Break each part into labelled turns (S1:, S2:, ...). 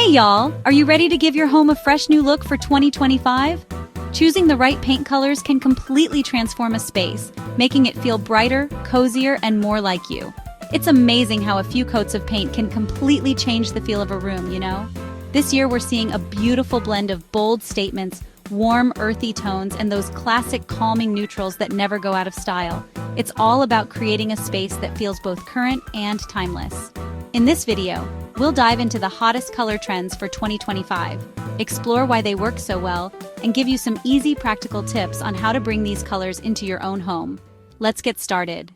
S1: Hey y'all, are you ready to give your home a fresh new look for 2025? Choosing the right paint colors can completely transform a space, making it feel brighter, cozier, and more like you. It's amazing how a few coats of paint can completely change the feel of a room, you know? This year we're seeing a beautiful blend of bold statements, warm, earthy tones, and those classic calming neutrals that never go out of style. It's all about creating a space that feels both current and timeless. In this video, we'll dive into the hottest color trends for 2025, explore why they work so well, and give you some easy practical tips on how to bring these colors into your own home. Let's get started.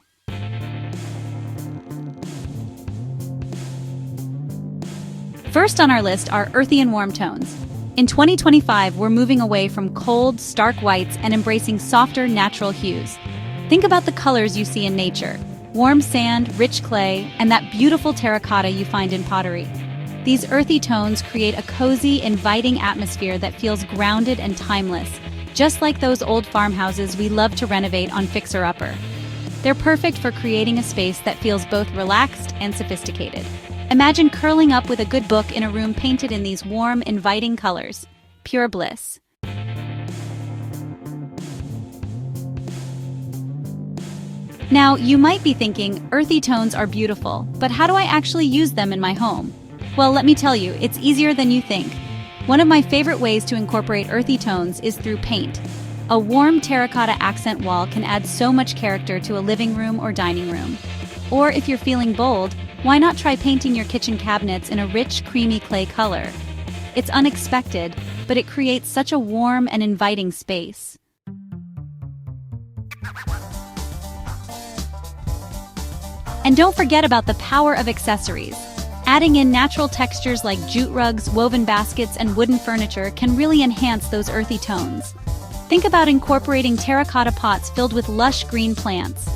S1: First on our list are earthy and warm tones. In 2025, we're moving away from cold, stark whites and embracing softer, natural hues. Think about the colors you see in nature: warm sand, rich clay, and that beautiful terracotta you find in pottery. These earthy tones create a cozy, inviting atmosphere that feels grounded and timeless, just like those old farmhouses we love to renovate on Fixer Upper. They're perfect for creating a space that feels both relaxed and sophisticated. Imagine curling up with a good book in a room painted in these warm, inviting colors. Pure bliss. Now, you might be thinking, earthy tones are beautiful, but how do I actually use them in my home? Well, let me tell you, it's easier than you think. One of my favorite ways to incorporate earthy tones is through paint. A warm terracotta accent wall can add so much character to a living room or dining room. Or if you're feeling bold, why not try painting your kitchen cabinets in a rich, creamy clay color? It's unexpected, but it creates such a warm and inviting space. And don't forget about the power of accessories. Adding in natural textures like jute rugs, woven baskets, and wooden furniture can really enhance those earthy tones. Think about incorporating terracotta pots filled with lush green plants.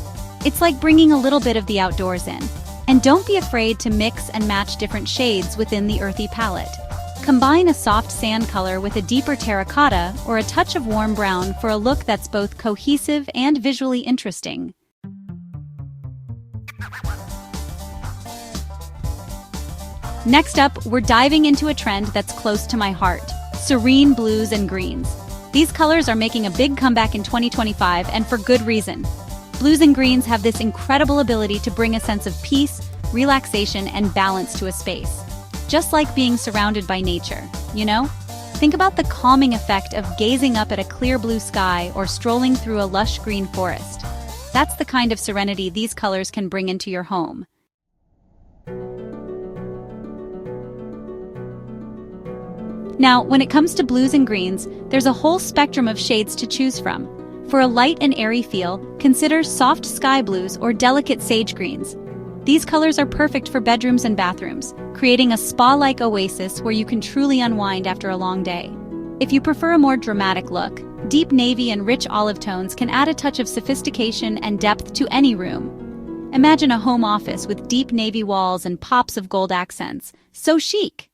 S1: It's like bringing a little bit of the outdoors in. And don't be afraid to mix and match different shades within the earthy palette. Combine a soft sand color with a deeper terracotta or a touch of warm brown for a look that's both cohesive and visually interesting. Next up, we're diving into a trend that's close to my heart: serene blues and greens. These colors are making a big comeback in 2025, and for good reason. Blues and greens have this incredible ability to bring a sense of peace, relaxation, and balance to a space. Just like being surrounded by nature, you know? Think about the calming effect of gazing up at a clear blue sky or strolling through a lush green forest. That's the kind of serenity these colors can bring into your home. Now, when it comes to blues and greens, there's a whole spectrum of shades to choose from. For a light and airy feel, consider soft sky blues or delicate sage greens. These colors are perfect for bedrooms and bathrooms, creating a spa-like oasis where you can truly unwind after a long day. If you prefer a more dramatic look, deep navy and rich olive tones can add a touch of sophistication and depth to any room. Imagine a home office with deep navy walls and pops of gold accents. So chic!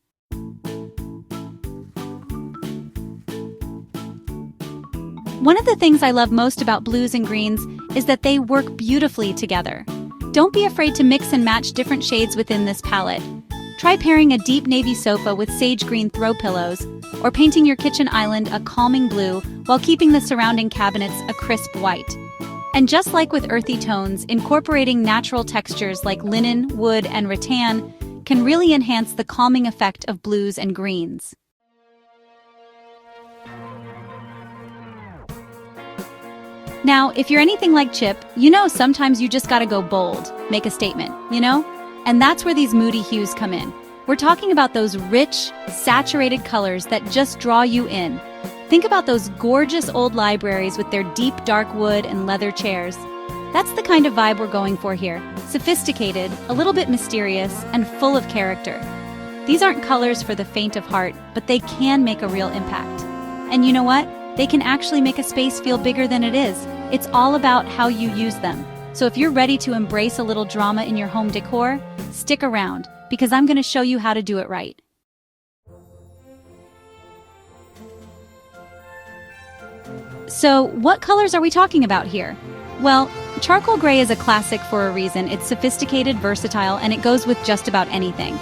S1: One of the things I love most about blues and greens is that they work beautifully together. Don't be afraid to mix and match different shades within this palette. Try pairing a deep navy sofa with sage green throw pillows, or painting your kitchen island a calming blue while keeping the surrounding cabinets a crisp white. And just like with earthy tones, incorporating natural textures like linen, wood, and rattan can really enhance the calming effect of blues and greens. Now, if you're anything like Chip, you know sometimes you just gotta go bold, make a statement, you know? And that's where these moody hues come in. We're talking about those rich, saturated colors that just draw you in. Think about those gorgeous old libraries with their deep dark wood and leather chairs. That's the kind of vibe we're going for here. Sophisticated, a little bit mysterious, and full of character. These aren't colors for the faint of heart, but they can make a real impact. And you know what? They can actually make a space feel bigger than it is. It's all about how you use them. So if you're ready to embrace a little drama in your home decor, stick around, because I'm going to show you how to do it right. So, what colors are we talking about here? Well, charcoal gray is a classic for a reason. It's sophisticated, versatile, and it goes with just about anything.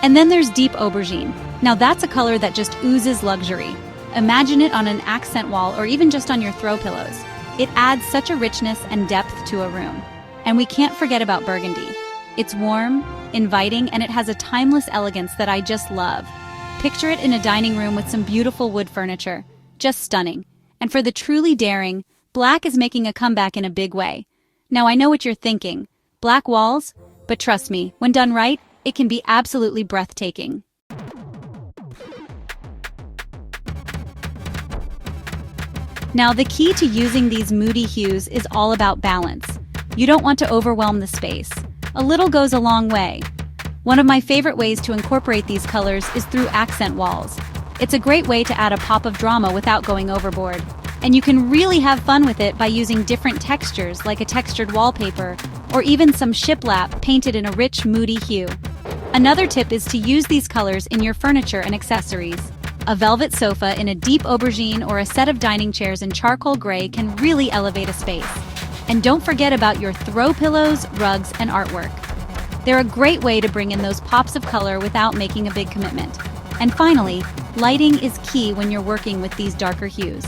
S1: And then there's deep aubergine. Now that's a color that just oozes luxury. Imagine it on an accent wall or even just on your throw pillows. It adds such a richness and depth to a room. And we can't forget about burgundy. It's warm, inviting, and it has a timeless elegance that I just love. Picture it in a dining room with some beautiful wood furniture. Just stunning. And for the truly daring, black is making a comeback in a big way. Now I know what you're thinking. Black walls? But trust me, when done right, it can be absolutely breathtaking. Now, the key to using these moody hues is all about balance. You don't want to overwhelm the space. A little goes a long way. One of my favorite ways to incorporate these colors is through accent walls. It's a great way to add a pop of drama without going overboard. And you can really have fun with it by using different textures like a textured wallpaper or even some shiplap painted in a rich, moody hue. Another tip is to use these colors in your furniture and accessories. A velvet sofa in a deep aubergine or a set of dining chairs in charcoal gray can really elevate a space. And don't forget about your throw pillows, rugs, and artwork. They're a great way to bring in those pops of color without making a big commitment. And finally, lighting is key when you're working with these darker hues.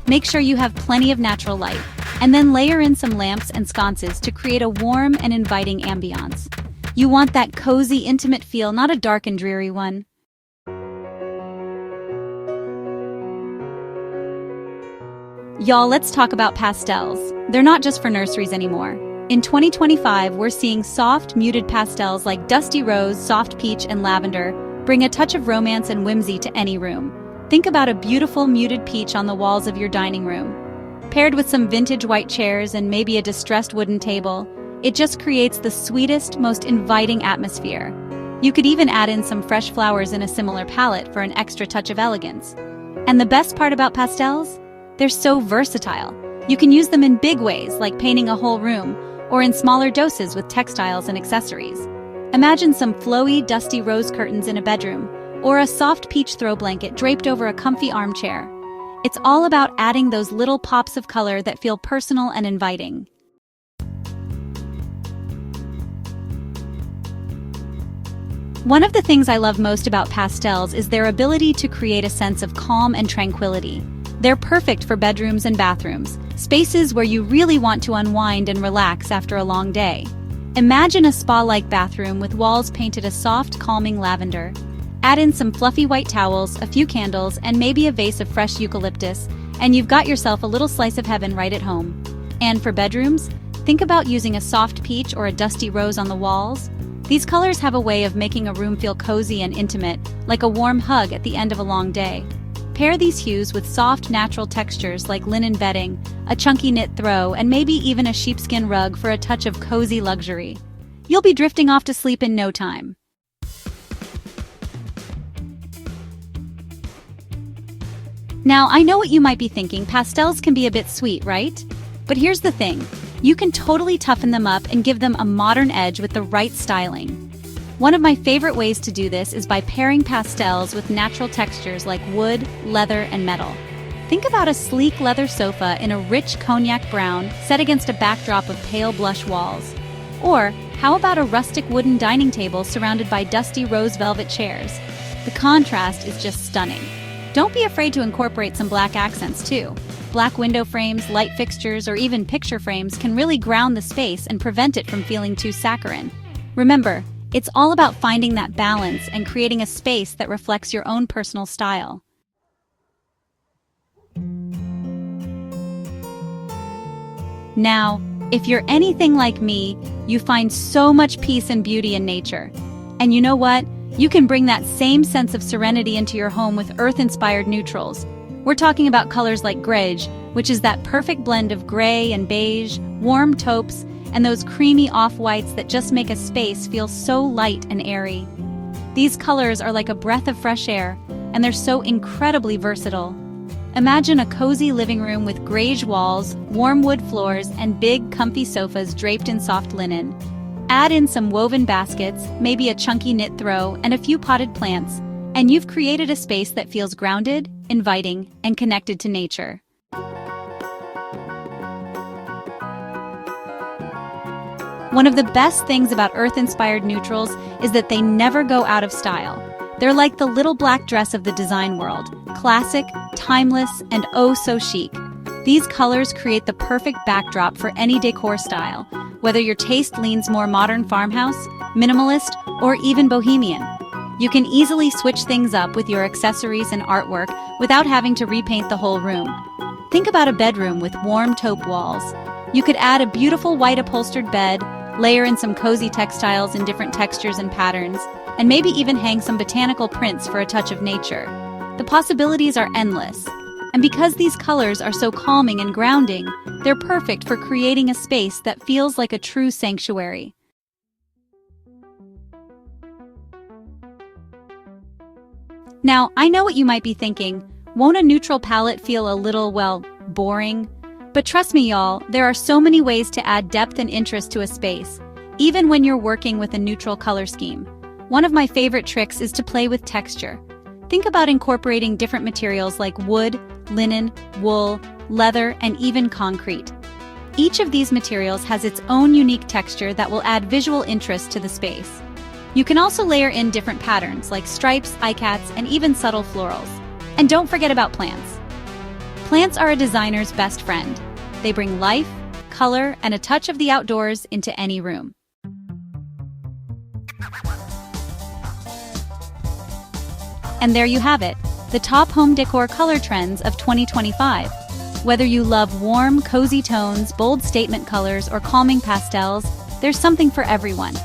S1: Make sure you have plenty of natural light, and then layer in some lamps and sconces to create a warm and inviting ambiance. You want that cozy, intimate feel, not a dark and dreary one. Y'all, let's talk about pastels. They're not just for nurseries anymore. In 2025, we're seeing soft, muted pastels like dusty rose, soft peach, and lavender bring a touch of romance and whimsy to any room. Think about a beautiful, muted peach on the walls of your dining room. Paired with some vintage white chairs and maybe a distressed wooden table, it just creates the sweetest, most inviting atmosphere. You could even add in some fresh flowers in a similar palette for an extra touch of elegance. And the best part about pastels? They're so versatile. You can use them in big ways, like painting a whole room, or in smaller doses with textiles and accessories. Imagine some flowy, dusty rose curtains in a bedroom, or a soft peach throw blanket draped over a comfy armchair. It's all about adding those little pops of color that feel personal and inviting. One of the things I love most about pastels is their ability to create a sense of calm and tranquility. They're perfect for bedrooms and bathrooms, spaces where you really want to unwind and relax after a long day. Imagine a spa-like bathroom with walls painted a soft, calming lavender. Add in some fluffy white towels, a few candles, and maybe a vase of fresh eucalyptus, and you've got yourself a little slice of heaven right at home. And for bedrooms, think about using a soft peach or a dusty rose on the walls. These colors have a way of making a room feel cozy and intimate, like a warm hug at the end of a long day. Pair these hues with soft, natural textures like linen bedding, a chunky knit throw, and maybe even a sheepskin rug for a touch of cozy luxury. You'll be drifting off to sleep in no time. Now, I know what you might be thinking, pastels can be a bit sweet, right? But here's the thing, you can totally toughen them up and give them a modern edge with the right styling. One of my favorite ways to do this is by pairing pastels with natural textures like wood, leather, and metal. Think about a sleek leather sofa in a rich cognac brown set against a backdrop of pale blush walls. Or, how about a rustic wooden dining table surrounded by dusty rose velvet chairs? The contrast is just stunning. Don't be afraid to incorporate some black accents too. Black window frames, light fixtures, or even picture frames can really ground the space and prevent it from feeling too saccharine. Remember, it's all about finding that balance and creating a space that reflects your own personal style. Now, if you're anything like me, you find so much peace and beauty in nature. And you know what? You can bring that same sense of serenity into your home with earth-inspired neutrals. We're talking about colors like greige, which is that perfect blend of gray and beige, warm taupes, and those creamy off-whites that just make a space feel so light and airy. These colors are like a breath of fresh air, and they're so incredibly versatile. Imagine a cozy living room with greige walls, warm wood floors, and big, comfy sofas draped in soft linen. Add in some woven baskets, maybe a chunky knit throw, and a few potted plants, and you've created a space that feels grounded, inviting, and connected to nature. One of the best things about earth-inspired neutrals is that they never go out of style. They're like the little black dress of the design world, classic, timeless, and oh so chic. These colors create the perfect backdrop for any decor style, whether your taste leans more modern farmhouse, minimalist, or even bohemian. You can easily switch things up with your accessories and artwork without having to repaint the whole room. Think about a bedroom with warm taupe walls. You could add a beautiful white upholstered bed, layer in some cozy textiles in different textures and patterns, and maybe even hang some botanical prints for a touch of nature. The possibilities are endless. And because these colors are so calming and grounding, they're perfect for creating a space that feels like a true sanctuary. Now, I know what you might be thinking. Won't a neutral palette feel a little, well, boring? But trust me, y'all, there are so many ways to add depth and interest to a space, even when you're working with a neutral color scheme. One of my favorite tricks is to play with texture. Think about incorporating different materials like wood, linen, wool, leather, and even concrete. Each of these materials has its own unique texture that will add visual interest to the space. You can also layer in different patterns like stripes, eye-cats, and even subtle florals. And don't forget about plants. Plants are a designer's best friend. They bring life, color, and a touch of the outdoors into any room. And there you have it, the top home decor color trends of 2025. Whether you love warm, cozy tones, bold statement colors, or calming pastels, there's something for everyone.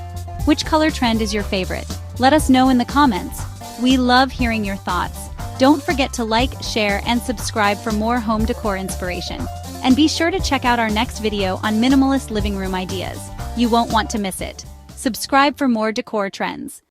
S1: Which color trend is your favorite? Let us know in the comments. We love hearing your thoughts. Don't forget to like, share, and subscribe for more home decor inspiration. And be sure to check out our next video on minimalist living room ideas. You won't want to miss it. Subscribe for more decor trends.